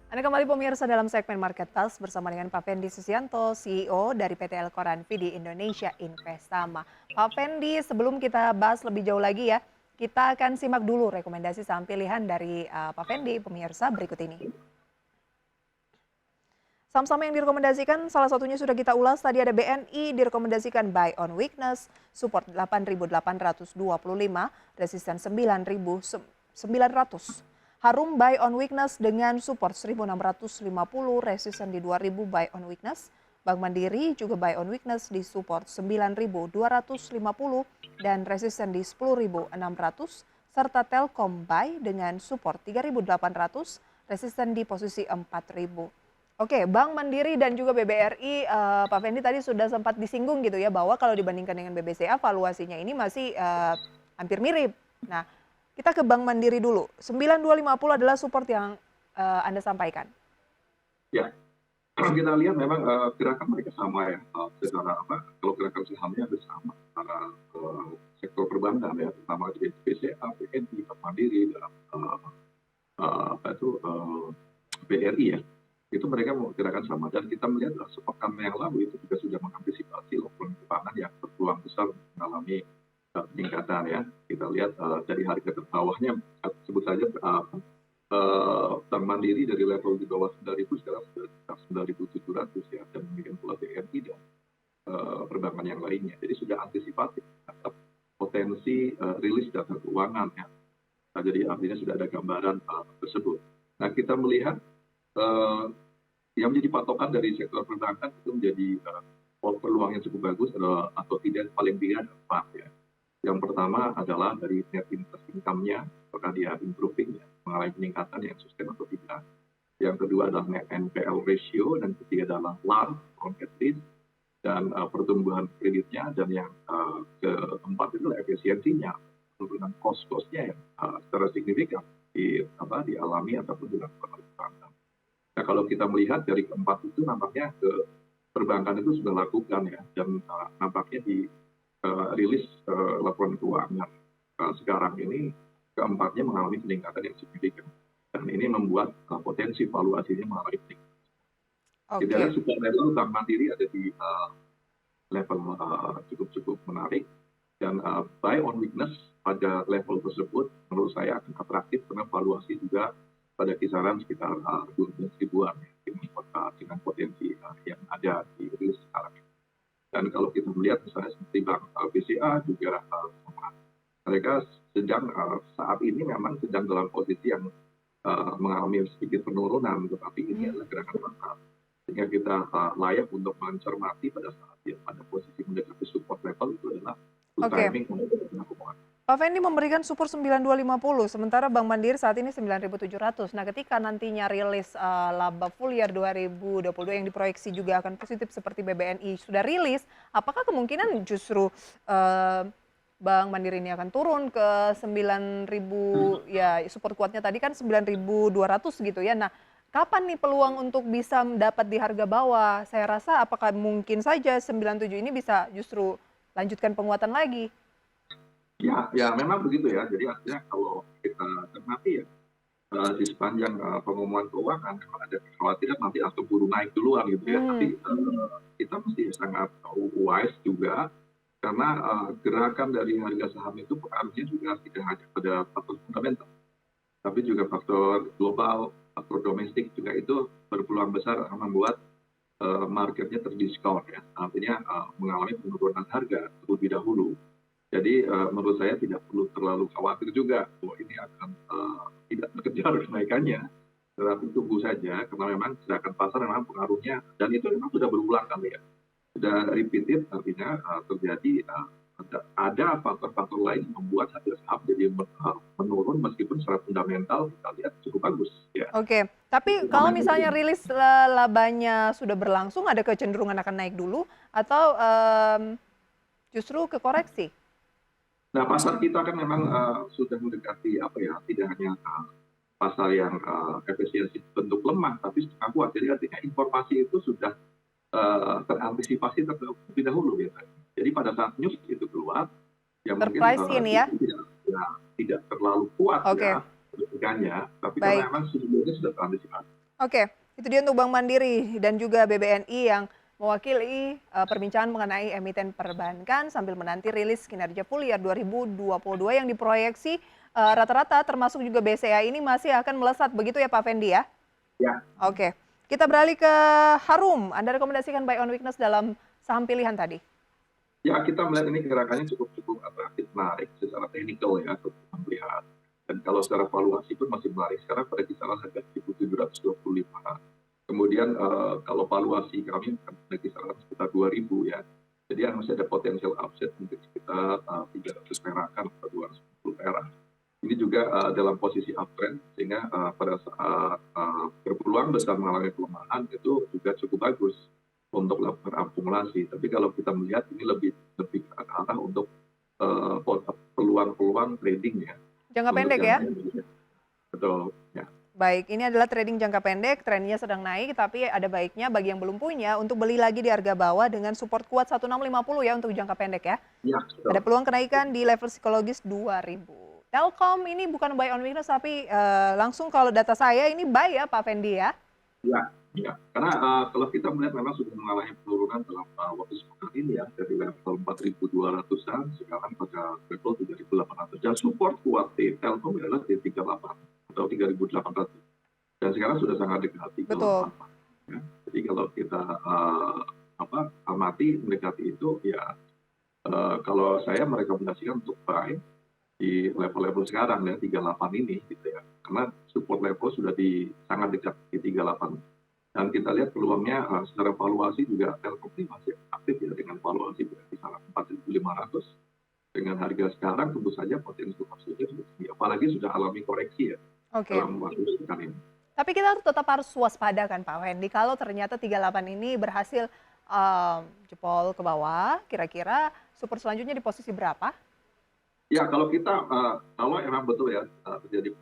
Anda kembali pemirsa dalam segmen Market Pulse bersama dengan Pak Fendi Susianto, CEO dari PT Elkoran Vidi Indonesia Investama. Pak Fendi, sebelum kita bahas lebih jauh lagi ya, kita akan simak dulu rekomendasi saham pilihan dari Pak Fendi, pemirsa berikut ini. Saham-saham yang direkomendasikan salah satunya sudah kita ulas, tadi ada BNI direkomendasikan buy on weakness, support 8.825, resisten 9.900. Harum buy on weakness dengan support 1.650, resisten di 2.000 buy on weakness. Bank Mandiri juga buy on weakness di support 9.250 dan resisten di 10.600, serta Telkom buy dengan support 3.800, resisten di posisi 4.000. Oke, Bank Mandiri dan juga BBRI, Pak Fendi tadi sudah sempat disinggung gitu ya, bahwa kalau dibandingkan dengan BBCA, valuasinya ini masih hampir mirip. Nah, kita ke Bank Mandiri dulu. 9250 adalah support yang Anda sampaikan. Ya, kalau kita lihat memang gerakan mereka sama ya, secara kalau gerakan sahamnya hampir sama antara sektor perbankan ya, terutama di BCA, BNI, Bank Mandiri, dan BRI ya. Itu mereka gerakan sama, dan kita melihat sepekan yang lalu itu juga sudah mengantisipasi laporan keuangan yang berpeluang besar mengalami peningkatan ya. Kita lihat dari harga terbawahnya, sebut saja Bank Mandiri dari level di bawah 9.000 sekarang sudah 9.700 ya, dan demikian pula BRI dan perbankan yang lainnya. Jadi sudah antisipatif terhadap potensi rilis data keuangan ya. Nah, jadi artinya sudah ada gambaran tersebut. Nah, kita melihat yang menjadi patokan dari sektor perbankan itu menjadi peluang yang cukup bagus adalah, atau tidak, paling tidak ada 4 ya. Yang pertama adalah dari net interest income-nya, apakah dia improving ya, mengalami peningkatan yang sustain atau tidak. Yang kedua adalah net NPL ratio, dan ketiga adalah LAR, market risk, dan pertumbuhan kreditnya, dan yang keempat itu adalah efisiensinya, penurunan cost-nya yang secara signifikan dialami ataupun dilakukan oleh perbankan. Nah, kalau kita melihat dari keempat itu, nampaknya ke perbankan itu sudah lakukan ya, dan nampaknya di rilis laporan keuangan sekarang ini keempatnya mengalami peningkatan yang signifikan, dan ini membuat potensi valuasinya mengalami peningkatan. Jadi ada support level Bank Mandiri ada di level cukup menarik, dan buy on weakness pada level tersebut menurut saya akan atraktif karena valuasi juga pada kisaran sekitar 12 ribuan ini dengan potensi yang ada di rilis sekarang. Dan kalau kita melihat misalnya seperti Bank BCA juga mereka sedang saat ini memang sedang dalam posisi yang mengalami sedikit penurunan, tetapi ini adalah gerakan pasar, sehingga kita layak untuk mencermati pada saat yang pada posisi mendekati support level itu adalah timing untuk melakukan. Pak Fendi memberikan support 9250, sementara Bank Mandiri saat ini 9700. Nah, ketika nantinya rilis laba full year 2022 yang diproyeksi juga akan positif seperti BBNI sudah rilis, apakah kemungkinan justru Bank Mandiri ini akan turun ke 9000, ya support kuatnya tadi kan 9200 gitu ya. Nah, kapan nih peluang untuk bisa mendapat di harga bawah? Saya rasa apakah mungkin saja 97 ini bisa justru lanjutkan penguatan lagi? Ya memang begitu ya. Jadi artinya kalau kita cermati ya, di sepanjang pengumuman keuangan memang ada kekhawatiran nanti atau buru naik duluan gitu ya. Tapi kita mesti sangat wise juga, karena gerakan dari harga saham itu pengaruhnya juga tidak hanya pada faktor fundamental, tapi juga faktor global, faktor domestik juga itu berpeluang besar membuat marketnya terdiskon ya. Artinya mengalami penurunan harga terlebih dahulu. Jadi menurut saya tidak perlu terlalu khawatir juga bahwa ini akan tidak terkejar kenaikannya, tetapi tunggu saja, karena memang gerakan pasar memang pengaruhnya, dan itu memang sudah berulang kali ya, sudah repeated, artinya terjadi ada faktor-faktor lain yang membuat harga saham jadi menurun meskipun secara fundamental kita lihat cukup bagus. Ya. Oke, tapi kalau misalnya rilis labanya sudah berlangsung, ada kecenderungan akan naik dulu atau justru ke koreksi? Nah, pasar kita kan memang sudah mendekati tidak hanya pasar yang efisiensi bentuk lemah, tapi setengah kuat. Jadi artinya informasi itu sudah terantisipasi terlebih dahulu ya. Jadi pada saat news itu keluar, ya mungkin tidak terlalu kuat ya pendidikannya, tapi karena memang sebelumnya sudah terantisipasi. Oke, itu dia untuk Bank Mandiri dan juga BBNI yang mewakili perbincangan mengenai emiten perbankan sambil menanti rilis kinerja full year 2022 yang diproyeksi rata-rata termasuk juga BCA ini masih akan melesat begitu ya Pak Fendi ya? Ya, Oke, kita beralih ke Harum. Anda rekomendasikan buy on weakness dalam saham pilihan tadi. ya kita melihat ini gerakannya cukup atraktif, menarik secara teknikal ya untuk melihat. Dan kalau secara valuasi pun masih menarik. Sekarang pada kisaran harga 1.725. Kemudian kalau valuasi kami pada kisaran sekitar 2.000 ya. Jadi masih ada potensial upside mungkin sekitar 300 perakan atau 210 perak. Ini juga dalam posisi uptrend sehingga pada saat berpeluang besar mengalami pelemahan itu juga cukup bagus untuk melakukan akumulasi. Tapi kalau kita melihat ini lebih ke arah untuk peluang-peluang trading ya. Jangka Untuk pendek yang ya? betul ya. Baik, ini adalah trading jangka pendek, trennya sedang naik, tapi ada baiknya bagi yang belum punya untuk beli lagi di harga bawah dengan support kuat 1650 ya untuk jangka pendek ya. Ya, betul. Ada peluang kenaikan di level psikologis 2000. Telkom ini bukan buy on weakness tapi langsung kalau data saya ini buy ya Pak Fendi ya. Ya. Karena kalau kita melihat memang sudah mengalami penurunan dalam waktu sepekan ini ya dari level 4.200-an sekarang pada level 3.800 dan support kuat di Telkom adalah di 38 atau 3.800 dan sekarang sudah sangat dekat 38. Betul. Ya. Jadi kalau kita amati mendekati itu ya kalau saya merekomendasikan untuk buy di level-level sekarang ya 38 ini gitu ya. Karena support level sudah sangat dekat di 38. Dan kita lihat peluangnya secara valuasi juga Telkom ini masih aktif ya dengan valuasi di kisaran 4.500. Dengan harga sekarang tentu saja potensi upside-nya sudah tinggi. Apalagi sudah alami koreksi ya dalam waktu sepekan ini. Tapi kita tetap harus waspada kan Pak Fendi kalau ternyata 38 ini berhasil jebol ke bawah, kira-kira support selanjutnya di posisi berapa? Ya kalau kita kalau emang betul ya terjadi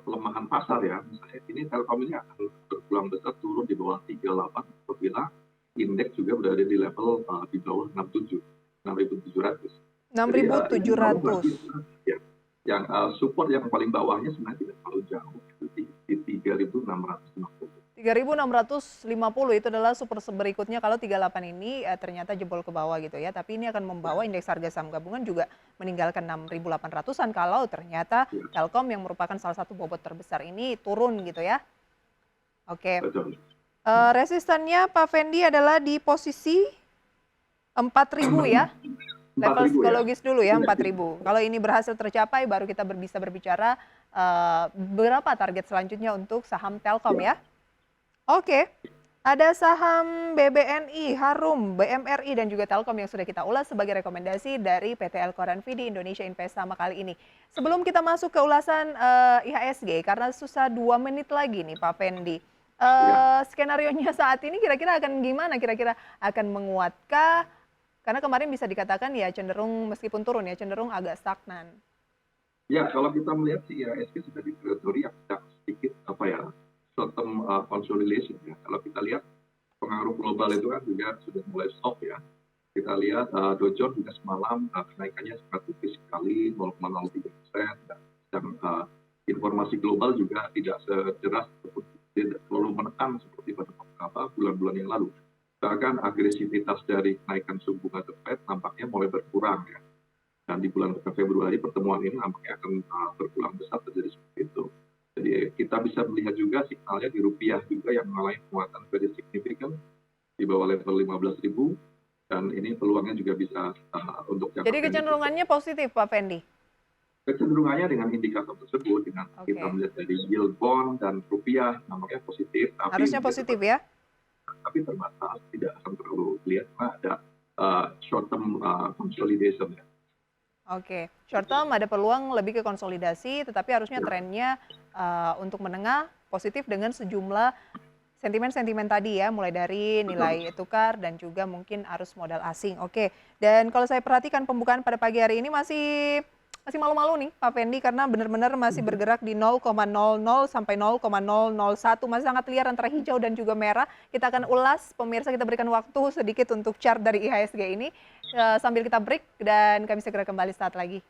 pelemahan pasar ya, misalnya ini Telkom ini akan berpeluang besar turun di bawah 38 apabila indeks juga berada di level di bawah 67, 6.700. 6.700. Ya, yang support yang paling bawahnya sebenarnya tidak terlalu jauh di 3.650. 3.650 itu adalah super berikutnya kalau 38 ini ternyata jebol ke bawah gitu ya. Tapi ini akan membawa indeks harga saham gabungan juga meninggalkan 6.800-an kalau ternyata Telkom yang merupakan salah satu bobot terbesar ini turun gitu ya. Oke. Betul. Resistannya Pak Fendi adalah di posisi 4.000 ya. Level psikologis dulu ya 4.000. Kalau ini berhasil tercapai baru kita bisa berbicara berapa target selanjutnya untuk saham Telkom ya. Oke, ada saham BBNI, Harum, BMRI, dan juga Telkom yang sudah kita ulas sebagai rekomendasi dari PT Elkoran Vidi Indonesia Investama kali ini. Sebelum kita masuk ke ulasan IHSG, karena susah 2 menit lagi nih Pak Fendi. Skenarionya saat ini kira-kira akan gimana? Kira-kira akan menguatkah? Karena kemarin bisa dikatakan ya cenderung meskipun turun ya cenderung agak stagnan. Ya, kalau kita melihat si IHSG sudah di teritori yang sedikit short term consolidation ya. Kalau kita lihat pengaruh global itu kan juga sudah mulai stop ya. Kita lihat Dow Jones juga semalam kenaikannya sangat tipis sekali 0,03%. Dan informasi global juga tidak sederas ataupun tidak terlalu menekan seperti pada bulan-bulan yang lalu. Bahkan agresivitas dari kenaikan suku bunga The Fed nampaknya mulai berkurang ya. Dan di bulan Februari pertemuan ini nampaknya akan berkurang besar terjadi seperti itu. Jadi kita bisa melihat juga signalnya di rupiah juga yang mengalami penguatan very signifikan di bawah level 15.000 dan ini peluangnya juga bisa untuk jangka pendek. Jadi kecenderungannya positif Pak Fendi? Kecenderungannya dengan indikator tersebut, dengan kita melihat dari yield bond dan rupiah nampaknya positif. Tapi harusnya positif ya? Tapi terbatas, tidak akan terlalu lihat karena ada short term consolidation ya. Oke, short term ada peluang lebih ke konsolidasi, tetapi harusnya trennya untuk menengah positif dengan sejumlah sentimen-sentimen tadi ya, mulai dari nilai tukar dan juga mungkin arus modal asing. Oke, dan kalau saya perhatikan pembukaan pada pagi hari ini masih malu-malu nih Pak Fendi karena benar-benar masih bergerak di 0,00 sampai 0,001, masih sangat liar antara hijau dan juga merah. Kita akan ulas, pemirsa kita berikan waktu sedikit untuk chart dari IHSG ini sambil kita break dan kami segera kembali saat lagi.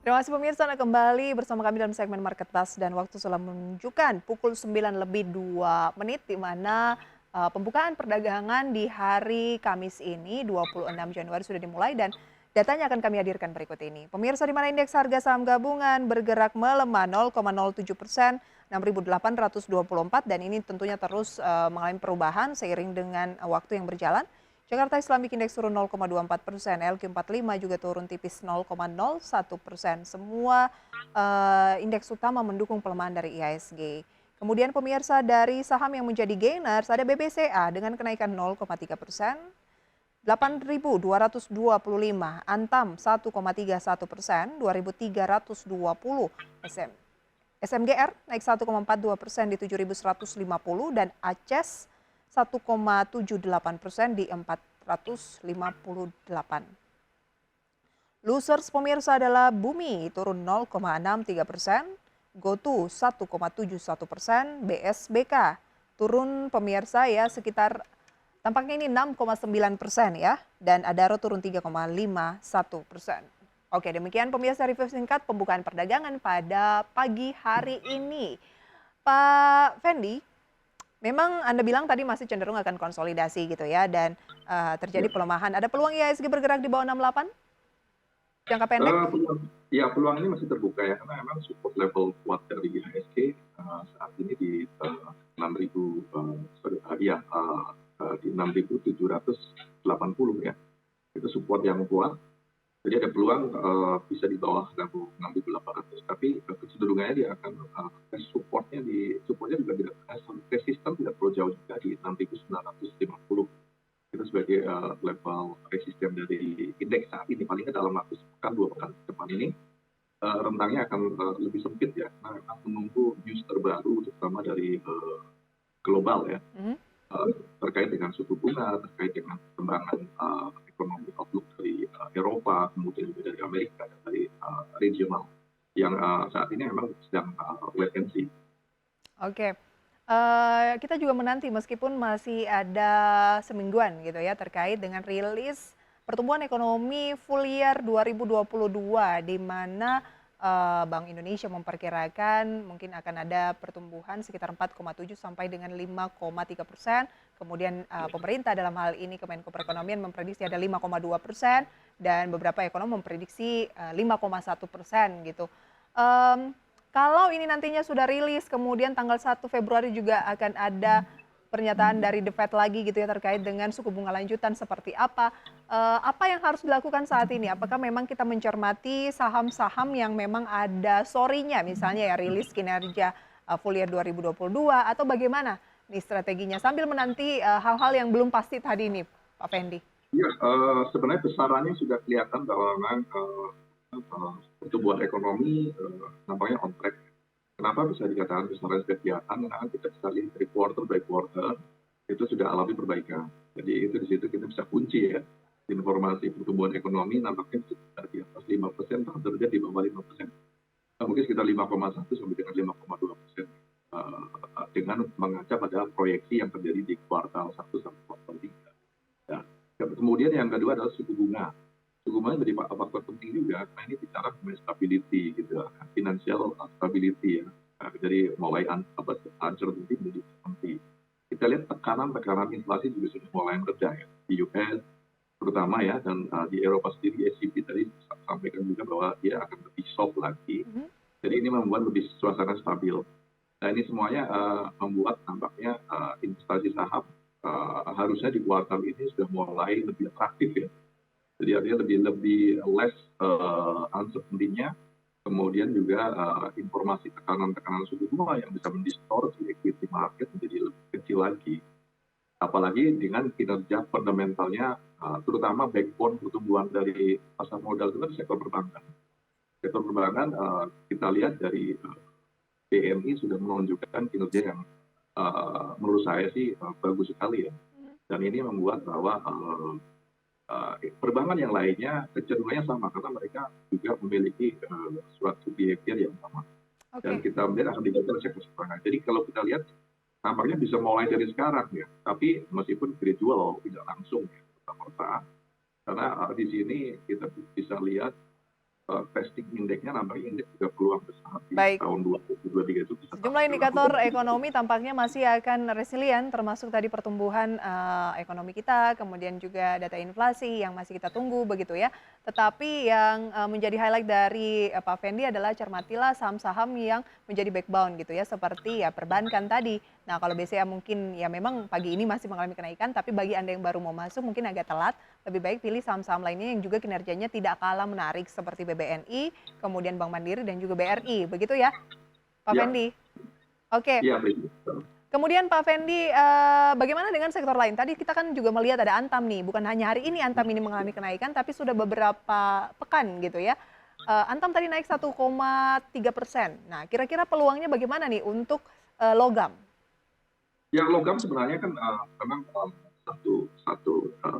Terima kasih pemirsa, Anda kembali bersama kami dalam segmen Market Plus dan waktu sudah menunjukkan pukul 9 lebih 2 menit di mana pembukaan perdagangan di hari Kamis ini 26 Januari sudah dimulai dan datanya akan kami hadirkan berikut ini. Pemirsa, di mana indeks harga saham gabungan bergerak melemah 0,07%, 6.824 dan ini tentunya terus mengalami perubahan seiring dengan waktu yang berjalan. Jakarta Islamic Index turun 0,24%, LQ45 juga turun tipis 0,01%. Semua indeks utama mendukung pelemahan dari IHSG. Kemudian pemirsa, dari saham yang menjadi gainers ada BBCA dengan kenaikan 0,3%, 8.225, Antam 1,31%, 2.320, SMGR naik 1,42% di 7.150 dan ACES 1,78% di 458. Losers pemirsa adalah Bumi turun 0,63%, GoTo 1,71%, BSBK turun pemirsa ya sekitar tampaknya ini 6,9% ya, dan Adaro turun 3,51%. Oke, demikian pemirsa review singkat pembukaan perdagangan pada pagi hari ini. Pak Fendi, memang Anda bilang tadi masih cenderung akan konsolidasi gitu ya, dan terjadi pelemahan. Ada peluang IHSG bergerak di bawah 68 jangka pendek? Peluang ini masih terbuka ya, karena memang support level kuat dari IHSG saat ini di 6.780 ya. Itu support yang kuat. Jadi ada peluang bisa di bawah level 6.800, tapi kecenderungannya dia akan supportnya juga tidak resisten tidak terlalu jauh juga di 6.950. Itu sebagai level resisten dari indeks saat ini, palingnya dalam waktu sepekan 2 pekan depan ini rentangnya akan lebih sempit ya, karena memang menunggu news terbaru terutama dari global ya. Terkait dengan suku bunga, terkait dengan perkembangan ekonomi outlook dari Eropa, kemudian juga dari Amerika dan dari regional yang saat ini memang sedang wait and see. Oke, kita juga menanti meskipun masih ada semingguan gitu ya terkait dengan rilis pertumbuhan ekonomi full year 2022 di mana Bank Indonesia memperkirakan mungkin akan ada pertumbuhan sekitar 4,7 sampai dengan 5,3%. Kemudian pemerintah dalam hal ini Kemenko Perekonomian memprediksi ada 5,2% dan beberapa ekonom memprediksi 5,1% gitu. Kalau ini nantinya sudah rilis, kemudian tanggal 1 Februari juga akan ada pernyataan dari The Fed lagi gitu ya terkait dengan suku bunga lanjutan seperti apa. Apa yang harus dilakukan saat ini? Apakah memang kita mencermati saham-saham yang memang ada sorry-nya misalnya ya rilis kinerja full year 2022 atau bagaimana nih strateginya sambil menanti hal-hal yang belum pasti tadi nih Pak Fendi? Ya, sebenarnya besarannya sudah kelihatan bahwa memang pertumbuhan ekonomi nampaknya on track. Kenapa bisa dikatakan besaran sudah kelihatan? Karena kita bisa lihat dari quarter by quarter itu sudah alami perbaikan. Jadi itu di situ kita bisa kunci ya informasi pertumbuhan ekonomi nampaknya sudah di atas 5%, terjadi di bawah 5%. Mungkin sekitar 5,1 sampai dengan 5,2% dengan mengaca pada proyeksi yang terjadi di kuartal 1 sampai kuartal 3. Ya. Kemudian yang kedua adalah suku bunga. Suku bunga menjadi faktor penting juga, karena ini bicara mengenai stability gitu, financial stability ya. Jadi mulai uncertainty menjadi penting. Kita lihat tekanan inflasi juga sudah mulai mereda ya di US terutama ya, dan di Eropa sendiri ECB tadi sampaikan juga bahwa dia akan lebih soft lagi. Jadi ini membuat lebih suasana stabil. Nah ini semuanya membuat nampaknya investasi saham harusnya di kuartal ini sudah mulai lebih atraktif ya. Jadi artinya lebih less uncertainty-nya, kemudian juga informasi tekanan suku bunga yang bisa mendistorsi equity market menjadi lebih kecil lagi. Apalagi dengan kinerja fundamentalnya, terutama backbone pertumbuhan dari pasar modal itu kan sektor perbankan. Sektor perbankan kita lihat dari BNI sudah menunjukkan kinerja yang menurut saya sih bagus sekali ya. Dan ini membuat bahwa perbankan yang lainnya kecenderungannya sama karena mereka juga memiliki suatu behavior yang sama. Dan kita melihat akan dibaca oleh sektor perbankan. Jadi kalau kita lihat nampaknya bisa mulai dari sekarang ya, tapi meskipun gradual tidak langsung ya, serta-merta. Karena di sini kita bisa lihat testing indeksnya nampaknya indeks juga peluang besar di Baik. tahun 2023 itu bisa Sejumlah indikator ekonomi tampaknya masih akan resilient, termasuk tadi pertumbuhan ekonomi kita, kemudian juga data inflasi yang masih kita tunggu begitu ya. Tetapi yang menjadi highlight dari Pak Fendi adalah cermatilah saham-saham yang menjadi backbone gitu ya, seperti ya perbankan tadi. Nah kalau BCA mungkin ya memang pagi ini masih mengalami kenaikan, tapi bagi Anda yang baru mau masuk mungkin agak telat, lebih baik pilih saham-saham lainnya yang juga kinerjanya tidak kalah menarik seperti BBNI, kemudian Bank Mandiri dan juga BRI, begitu ya Pak Ya. Fendi? Oke, Iya, betul. kemudian Pak Fendi, bagaimana dengan sektor lain? Tadi kita kan juga melihat ada Antam nih, bukan hanya hari ini Antam ini mengalami kenaikan, tapi sudah beberapa pekan gitu ya. Antam tadi naik 1,3%. Nah, kira-kira peluangnya bagaimana nih untuk logam? Ya, logam sebenarnya kan memang satu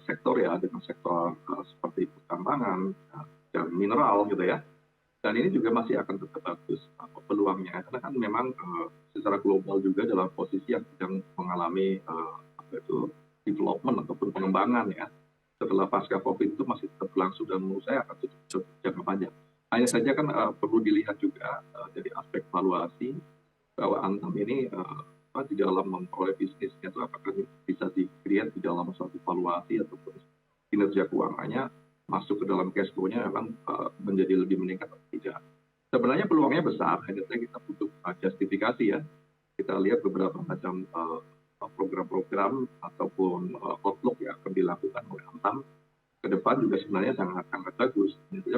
sektor ya, dengan sektor seperti pertambangan dan mineral gitu ya. Dan ini juga masih akan tetap bagus peluangnya, karena kan memang secara global juga dalam posisi yang sedang mengalami development ataupun pengembangan ya. Setelah pasca COVID itu masih tetap berlangsung dan menurut saya akan tetap jangka panjang. Hanya saja kan perlu dilihat juga dari aspek valuasi bahwa Antam ini di dalam memperoleh bisnisnya itu apakah bisa di-create di dalam suatu valuasi ataupun kinerja keuangannya masuk ke dalam cash flow-nya memang menjadi lebih meningkat atau tidak. Sebenarnya peluangnya besar, hanya saja kita butuh justifikasi ya. Kita lihat beberapa macam program-program ataupun outlook yang akan dilakukan oleh Antam ke depan juga sebenarnya sangat bagus. Tentunya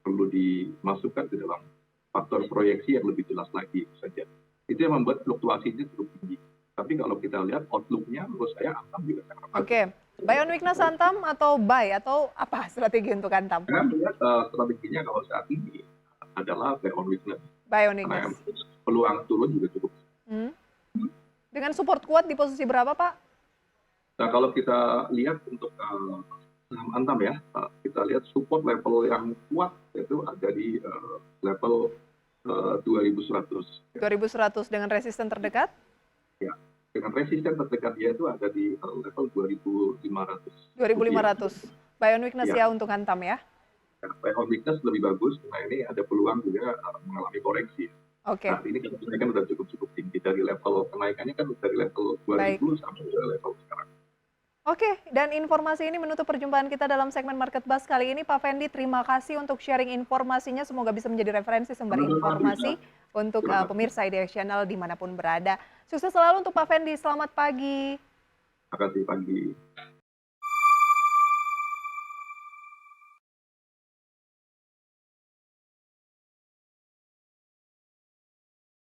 perlu dimasukkan ke dalam faktor proyeksi yang lebih jelas lagi saja. Itu yang membuat fluktuasinya cukup tinggi. Tapi kalau kita lihat outlook-nya, menurut saya Antam juga sangat bagus. Oke, buy on weakness Antam atau buy atau apa strategi untuk Antam? Saya melihat strateginya kalau saat ini adalah buy on weakness. Buy on Karena weakness. peluang turun juga cukup. Dengan support kuat di posisi berapa Pak? Nah kalau kita lihat untuk saham Antam ya, kita lihat support level yang kuat itu ada di level 2100. 2100 dengan resisten terdekat? Ya, dengan resisten terdekat dia itu ada di level 2500. 2500. Buy on weakness ya untuk Antam ya? Buy on weakness lebih bagus, karena ini ada peluang juga mengalami koreksi. Oke. Nah, ini kan sudah cukup tinggi dari level kenaikannya kan dari level 2000 sampai ke level sekarang. Oke, dan informasi ini menutup perjumpaan kita dalam segmen Market Buzz kali ini. Pak Fendi, terima kasih untuk sharing informasinya. Semoga bisa menjadi referensi sumber informasi untuk pemirsa IDX Channel dimanapun berada. Sukses selalu untuk Pak Fendi. Selamat pagi. Terima kasih pagi.